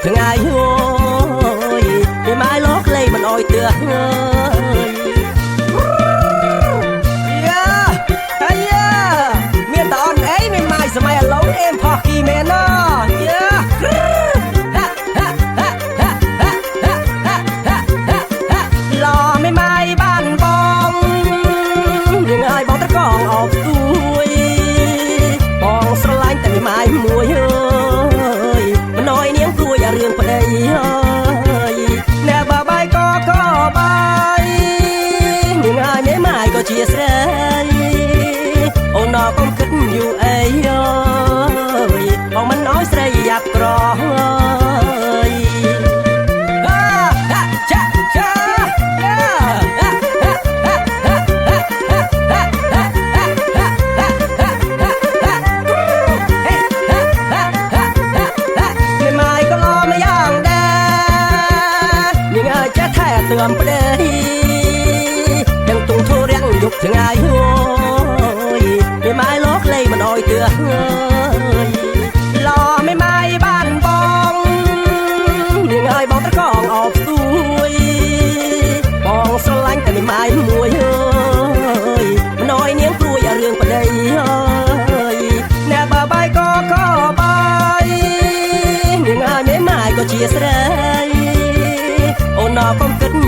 ថ្ងៃហើយពេលម៉ាយលោកលេមិនអោយទឿយ៉ាអាយ៉ាមានតអនអីមានម៉ាយសម័យឥឡូវអេមផោះគីមែនណយ៉ាឡមិនម៉ាយបានបងយើងឲ្យបងត្រកងអបទួយបងស្រឡាញ់តែម៉ាយមួយហើយមិនអោយនាងព្រួយអារឿងប្តីហើយណែបើបាយក៏បាយនាងឲ្យមេម៉ាយក៏ជាស្រីអូនកុំគិតយូរអីហើយបងមិនអោយស្រីយ៉ាប់ក្រហើយទឿមប្តីទាំងទងធូររាំងយប់ថ្ងៃហើយមេម៉ាយលោកលេមិនអោយទឿហើយឡមេម៉ាយបានបងនាងឲ្យបងត្រកងអបទួយបងស្រឡាញ់តែមេម៉ាយមួយហើយមិនអោយនាងព្រួយអារឿងប្តីហើយណែបើបាយក៏បាយនាងឲ្យមេម៉ាយក៏ជាស្រីអូនកុំគិត